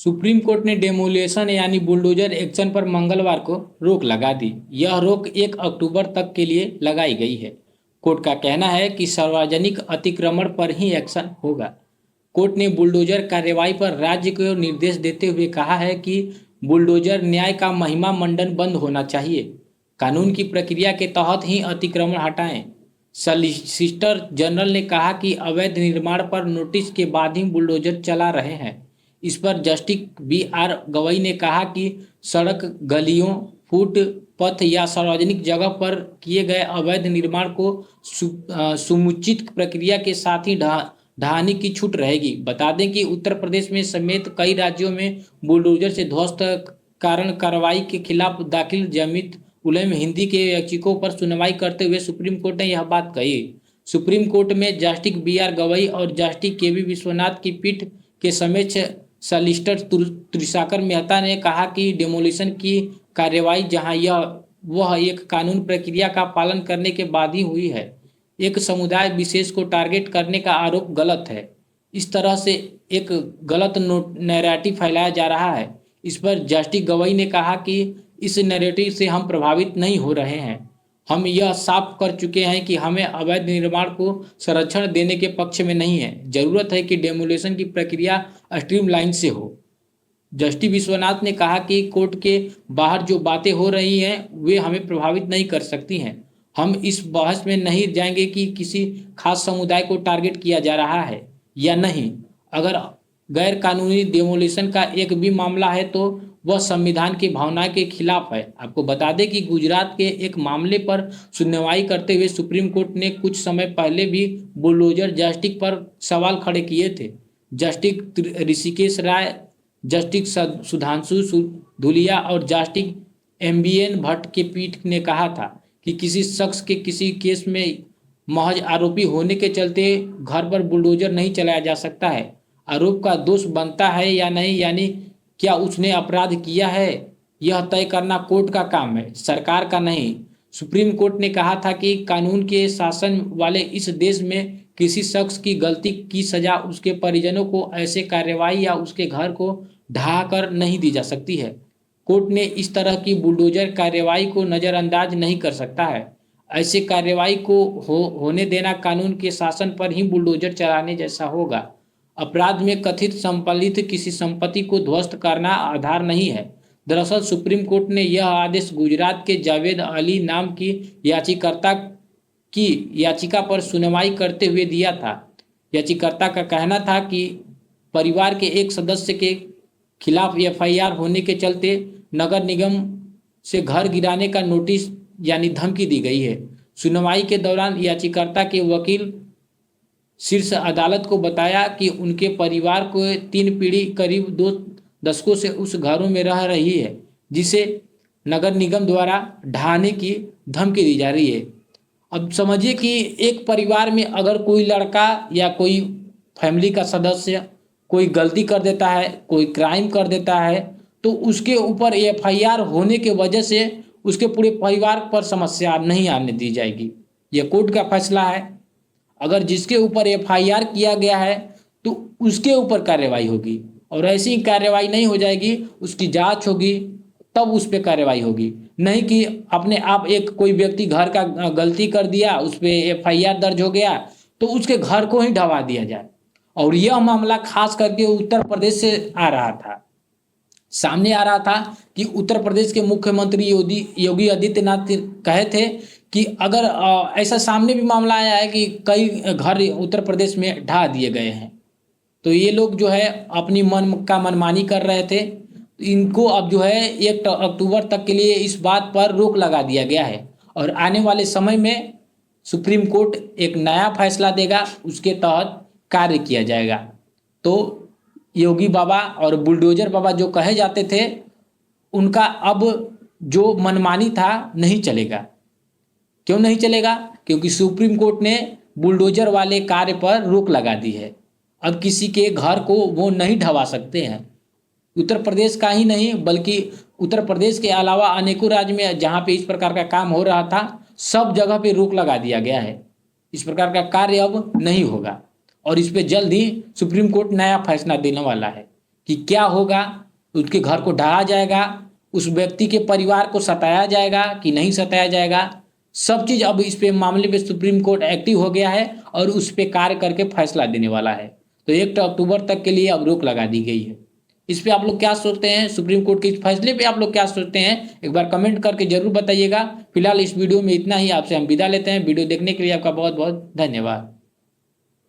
Supreme court ने demolition यानी bulldozer action पर मंगलवार को रोक लगा दी। यह रोक 1 अक्टूबर तक के लिए लगाई गई है। कोर्ट का कहना है कि सार्वजनिक अतिक्रमण पर ही एक्शन होगा। कोर्ट ने बुलडोजर कार्रवाई पर राज्य को निर्देश देते हुए कहा है कि बुलडोजर न्याय का महिमा मंडन बंद होना चाहिए। कानून की प्रक्रिया के तहत ही अतिक्रमण हटाएं। सॉलिसिटर जनरल ने कहा कि अवैध निर्माण पर नोटिस के बाद ही बुलडोजर चला रहे हैं। इस पर जस्टिस BR गवई ने कहा कि सड़क, गलियों, फुटपाथ या सार्वजनिक जगह पर किए गए अवैध निर्माण को समुचित प्रक्रिया के साथ ही ढहाने की छूट रहेगी। बता दें कि उत्तर प्रदेश में समेत कई राज्यों में बुलडोजर से ध्वस्त कारण कार्रवाई के खिलाफ दाखिल जमीयत उलमा हिंद के याचिकाओं पर सुनवाई करते हुए सुप्रीम कोर्ट ने यह बात कही। सुप्रीम कोर्ट में जस्टिस BR गवई और जस्टिस KV विश्वनाथ की पीठ के समेत सॉलिसिटर तुषार मेहता ने कहा कि डेमोलिशन की कार्रवाई जहां वह एक कानून प्रक्रिया का पालन करने के बाद ही हुई है, एक समुदाय विशेष को टारगेट करने का आरोप गलत है। इस तरह से एक गलत नैरेटिव फैलाया जा रहा है। इस पर जस्टिस गवई ने कहा कि इस नैरेटिव से हम प्रभावित नहीं हो रहे हैं। हम यह साफ कर चुके हैं कि हमें अवैध निर्माण को संरक्षण देने के पक्ष में नहीं है। जरूरत है कि डेमोलिशन की प्रक्रिया स्ट्रीमलाइन से हो। जस्टिस विश्वनाथ ने कहा कि कोर्ट के बाहर जो बातें हो रही हैं वे हमें प्रभावित नहीं कर सकती हैं। हम इस बहस में नहीं जाएंगे कि किसी खास समुदाय को टारगेट किया जा रहा है या नहीं। अगर गैर कानूनी डेमोलिशन का एक भी मामला है तो वह संविधान की भावना के खिलाफ है। आपको बता दें कि गुजरात के एक मामले पर सुनवाई करते हुए सुप्रीम कोर्ट ने कुछ समय पहले भी बुलडोजर जस्टिस पर सवाल खड़े किए थे। जस्टिस ऋषिकेश राय, जस्टिस सुधांशु धूलिया और जस्टिस MBN भट्ट के पीठ ने कहा था कि किसी शख्स के किसी केस में महज आरोपी होने के चलते घर पर बुलडोजर नहीं चलाया जा सकता है। आरोप का दोष बनता है या नहीं, यानी क्या उसने अपराध किया है, यह तय करना कोर्ट का काम है, सरकार का नहीं। सुप्रीम कोर्ट ने कहा था कि कानून के शासन वाले इस देश में किसी शख्स की गलती की सजा उसके परिजनों को ऐसे कार्रवाई या उसके घर को ढहा कर नहीं दी जा सकती है। कोर्ट ने इस तरह की बुलडोजर कार्रवाई को नज़रअंदाज नहीं कर सकता है। ऐसे कार्रवाई को होने देना कानून के शासन पर ही बुलडोजर चलाने जैसा होगा। अपराध में कथित संपलित किसी संपत्ति को ध्वस्त करना आधार नहीं है। दरअसल सुप्रीम कोर्ट ने यह आदेश गुजरात के जावेद अली नाम की याचिकाकर्ता की याचिका पर सुनवाई करते हुए दिया था। याचिकाकर्ता का कहना था कि परिवार के एक सदस्य के खिलाफ FIR होने के चलते नगर निगम से घर गिराने का नोटिस यानी धमकी दी गई है। सुनवाई के दौरान याचिकाकर्ता के वकील शीर्ष अदालत को बताया कि उनके परिवार को 3 पीढ़ी करीब 2 दशकों से उस घरों में रह रही है जिसे नगर निगम द्वारा ढहाने की धमकी दी जा रही है। अब समझिए कि एक परिवार में अगर कोई लड़का या कोई फैमिली का सदस्य कोई गलती कर देता है, कोई क्राइम कर देता है, तो उसके ऊपर FIR होने के वजह से उसके पूरे परिवार पर समस्या नहीं आने दी जाएगी। यह कोर्ट का फैसला है। अगर जिसके ऊपर FIR किया गया है तो उसके ऊपर कार्रवाई होगी, और ऐसी कार्रवाई नहीं हो जाएगी, उसकी जांच होगी तब उस पर कार्रवाई होगी। नहीं कि अपने आप एक कोई व्यक्ति घर का गलती कर दिया, उस पर FIR दर्ज हो गया तो उसके घर को ही ढवा दिया जाए। और यह मामला खास करके उत्तर प्रदेश से सामने आ रहा था कि उत्तर प्रदेश के मुख्यमंत्री योगी आदित्यनाथ कहे थे कि अगर ऐसा सामने भी मामला आया है कि कई घर उत्तर प्रदेश में ढा दिए गए हैं, तो ये लोग जो है अपनी मनमानी कर रहे थे। इनको अब जो है 1 अक्टूबर तक के लिए इस बात पर रोक लगा दिया गया है, और आने वाले समय में सुप्रीम कोर्ट एक नया फैसला देगा, उसके तहत कार्य किया जाएगा। तो योगी बाबा और बुलडोजर बाबा जो कहे जाते थे, उनका अब जो मनमानी था नहीं चलेगा। क्यों नहीं चलेगा? क्योंकि सुप्रीम कोर्ट ने बुलडोजर वाले कार्य पर रोक लगा दी है। अब किसी के घर को वो नहीं ढवा सकते हैं। उत्तर प्रदेश का ही नहीं बल्कि उत्तर प्रदेश के अलावा अनेकों राज्य में जहाँ पे इस प्रकार का काम हो रहा था, सब जगह पे रोक लगा दिया गया है। इस प्रकार का कार्य अब नहीं होगा, और इस पे जल्द ही सुप्रीम कोर्ट नया फैसला देने वाला है। कि क्या होगा, उसके घर को ढहा जाएगा, उस व्यक्ति के परिवार को सताया जाएगा कि नहीं सताया जाएगा। सब चीज़ अब इस पे मामले पे सुप्रीम कोर्ट एक्टिव हो गया है और उस पे कार्य करके फैसला देने वाला है। तो 1 अक्टूबर तक के लिए अब रोक लगा दी गई है। इस पे आप लोग क्या सोचते हैं, सुप्रीम कोर्ट के इस फैसले पे आप लोग क्या सोचते हैं, एक बार कमेंट करके जरूर बताइएगा। फिलहाल इस वीडियो में इतना ही, आपसे हम विदा लेते हैं। वीडियो देखने के लिए आपका बहुत बहुत धन्यवाद।